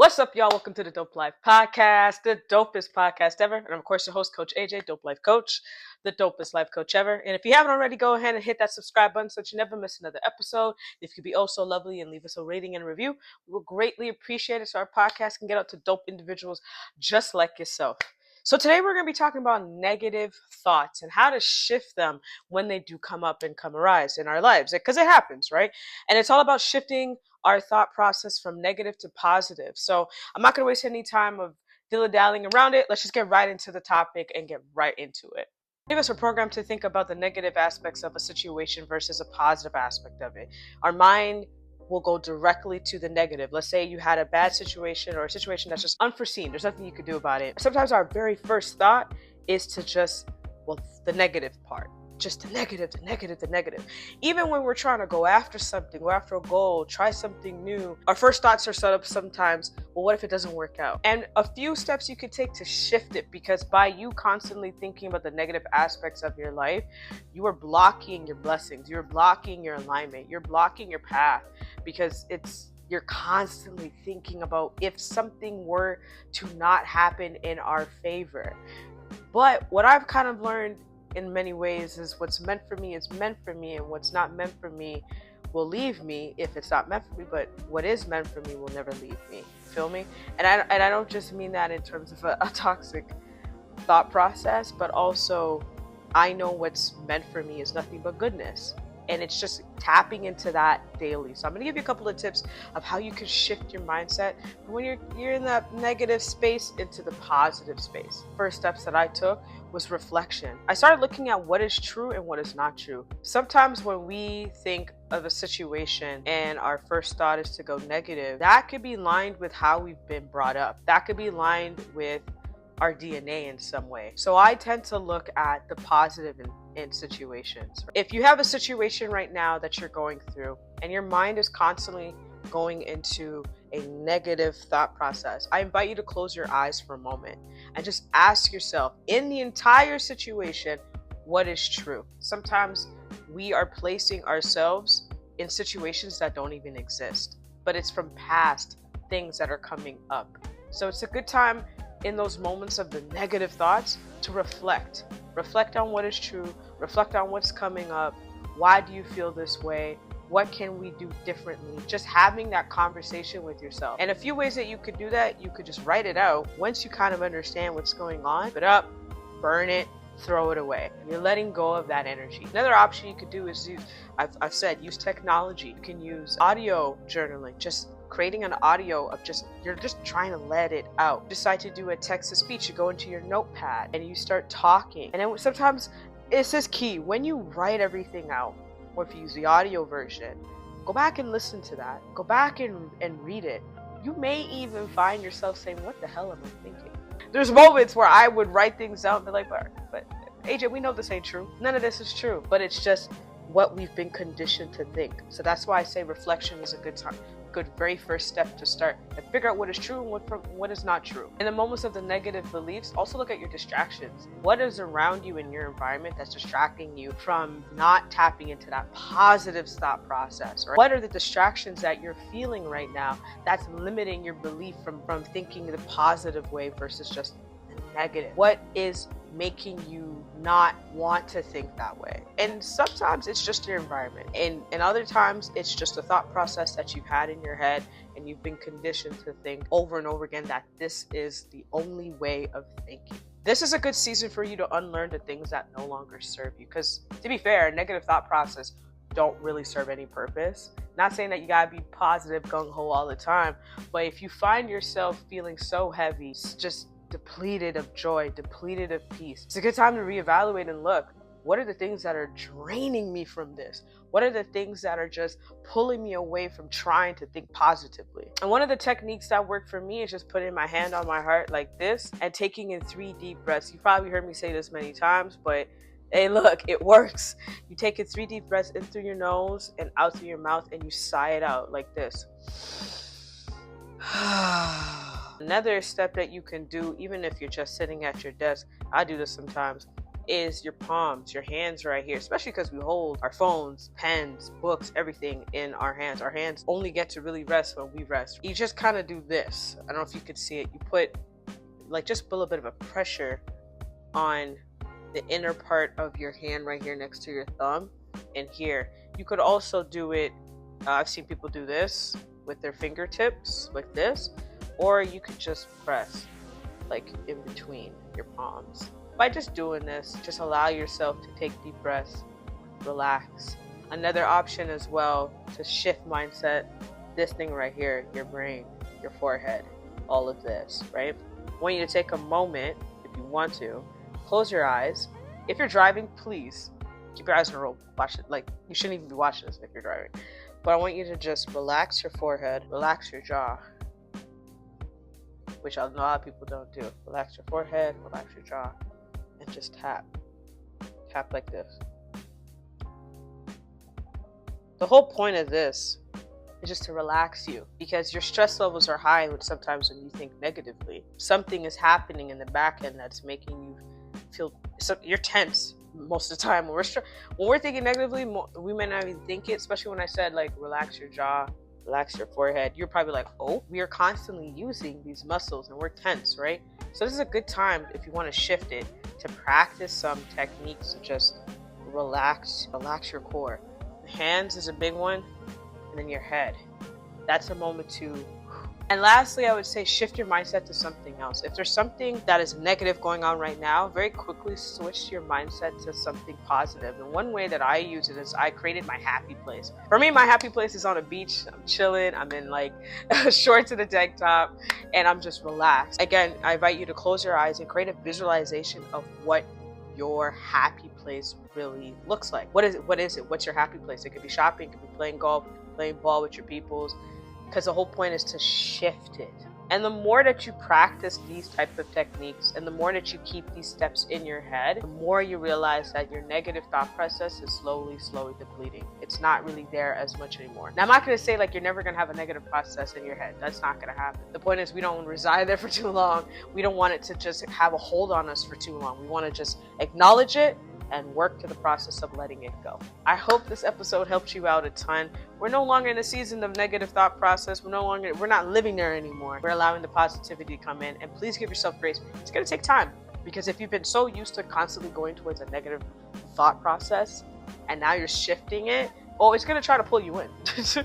What's up, y'all? Welcome to the Dope Life Podcast, the dopest podcast ever. And I'm, of course, your host, Coach AJ, Dope Life Coach, the dopest life coach ever. And if you haven't already, go ahead and hit that subscribe button so that you never miss another episode. If you could be oh so lovely and leave us a rating and review, we will greatly appreciate it so our podcast can get out to dope individuals just like yourself. So today we're going to be talking about negative thoughts and how to shift them when they do come up and come arise in our lives, because it happens, right? And it's all about shifting our thought process from negative to positive. So I'm not going to waste any time of dilly-dallying around it. Let's just get right into the topic and get right into it. Many of us are programmed to think about the negative aspects of a situation versus a positive aspect of it. Our mind will go directly to the negative. Let's say you had a bad situation or a situation that's just unforeseen. There's nothing you could do about it. Sometimes our very first thought is to just, the negative part. Just the negative. Even when we're trying to go after something, go after a goal, try something new, our first thoughts are set up sometimes, well, what if it doesn't work out? And a few steps you could take to shift it, because by you constantly thinking about the negative aspects of your life, you are blocking your blessings, you're blocking your alignment, you're blocking your path, because you're constantly thinking about if something were to not happen in our favor. But what I've kind of learned in many ways is what's meant for me is meant for me, and what's not meant for me will leave me if it's not meant for me, but what is meant for me will never leave me. Feel me? And I don't just mean that in terms of a toxic thought process, but also I know what's meant for me is nothing but goodness. And it's just tapping into that daily. So I'm going to give you a couple of tips of how you can shift your mindset from when you're in that negative space into the positive space. First steps that I took was reflection. I started looking at what is true and what is not true. Sometimes when we think of a situation and our first thought is to go negative, that could be lined with how we've been brought up. That could be lined with our DNA in some way. So I tend to look at the positive in situations. If you have a situation right now that you're going through and your mind is constantly going into a negative thought process, I invite you to close your eyes for a moment and just ask yourself, in the entire situation, what is true? Sometimes we are placing ourselves in situations that don't even exist, but it's from past things that are coming up. So it's a good time in those moments of the negative thoughts to reflect on what is true, reflect on what's coming up. Why do you feel this way? What can we do differently? Just having that conversation with yourself. And a few ways that you could do that, you could just write it out. Once you kind of understand what's going on, put it up, burn it, throw it away. You're letting go of that energy. Another option you could do is I've said, use technology. You can use audio journaling, just creating an audio of you're just trying to let it out. Decide to do a text to speech. You go into your notepad and you start talking. And then sometimes it's just key. When you write everything out, or if you use the audio version, go back and listen to that. Go back and read it. You may even find yourself saying, what the hell am I thinking? There's moments where I would write things out and be like, but AJ, we know this ain't true. None of this is true. But it's just what we've been conditioned to think. So that's why I say reflection is a good very first step to start and figure out what is true and what is not true. In the moments of the negative beliefs, also look at your distractions. What is around you in your environment that's distracting you from not tapping into that positive thought process? Or what are the distractions that you're feeling right now that's limiting your belief from thinking the positive way versus just the negative? What is making you not want to think that way? And sometimes it's just your environment, and other times it's just a thought process that you've had in your head and you've been conditioned to think over and over again that this is the only way of thinking. This is a good season for you to unlearn the things that no longer serve you, because to be fair, a negative thought process don't really serve any purpose. Not saying that you gotta be positive gung-ho all the time, but if you find yourself feeling so heavy, just depleted of joy, depleted of peace, it's a good time to reevaluate and look, what are the things that are draining me from this? What are the things that are just pulling me away from trying to think positively? And one of the techniques that worked for me is just putting my hand on my heart like this and taking in 3 deep breaths. You've probably heard me say this many times, but hey, look, it works. You take in 3 deep breaths in through your nose and out through your mouth, and you sigh it out like this. Another step that you can do, even if you're just sitting at your desk, I do this sometimes, is your palms, your hands right here, especially because we hold our phones, pens, books, everything in our hands. Our hands only get to really rest when we rest. You just kind of do this. I don't know if you could see it. You put like just a little bit of a pressure on the inner part of your hand right here next to your thumb and here. You could also do it, I've seen people do this with their fingertips like this, or you could just press like in between your palms. By just doing this, just allow yourself to take deep breaths, relax. Another option as well to shift mindset, this thing right here, your brain, your forehead, all of this, right? I want you to take a moment, if you want to, close your eyes. If you're driving, please keep your eyes on the road. Watch it. Like, you shouldn't even be watching this if you're driving. But I want you to just relax your forehead, relax your jaw, which I know a lot of people don't do. Relax your forehead, relax your jaw, and just tap. Tap like this. The whole point of this is just to relax you, because your stress levels are high sometimes when you think negatively. Something is happening in the back end that's making you feel, so you're tense most of the time. When we're thinking negatively, we may not even think it, especially when I said like relax your jaw, relax your forehead. You're probably like, oh, we are constantly using these muscles and we're tense, right? So this is a good time, if you want to shift it, to practice some techniques to just relax your core. The hands is a big one, and then your head. That's a moment to. And lastly, I would say shift your mindset to something else. If there's something that is negative going on right now, very quickly switch your mindset to something positive. And one way that I use it is I created my happy place. For me, my happy place is on a beach. I'm chilling. I'm in like shorts and a tank top, and I'm just relaxed. Again, I invite you to close your eyes and create a visualization of what your happy place really looks like. What is it? What's your happy place? It could be shopping, it could be playing golf, playing ball with your peoples. Because the whole point is to shift it. And the more that you practice these types of techniques, and the more that you keep these steps in your head, the more you realize that your negative thought process is slowly depleting. It's not really there as much anymore. Now, I'm not going to say like you're never going to have a negative process in your head. That's not going to happen. The point is we don't reside there for too long. We don't want it to just have a hold on us for too long. We want to just acknowledge it and work to the process of letting it go. I hope this episode helped you out a ton. We're no longer in a season of negative thought process. We're not living there anymore. We're allowing the positivity to come in, and please give yourself grace. It's gonna take time, because if you've been so used to constantly going towards a negative thought process and now you're shifting it, it's gonna try to pull you in. It's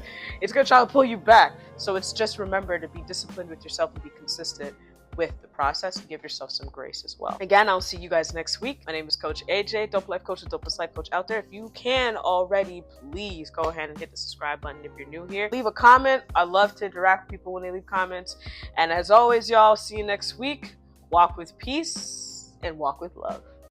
gonna try to pull you back. So it's just remember to be disciplined with yourself and be consistent with the process, and give yourself some grace as well. Again, I'll see you guys next week. My name is Coach AJ, Dope Life Coach, the dopest life coach out there. If you can already, please go ahead and hit the subscribe button if you're new here. Leave a comment. I love to interact with people when they leave comments. And as always, y'all, see you next week. Walk with peace and walk with love.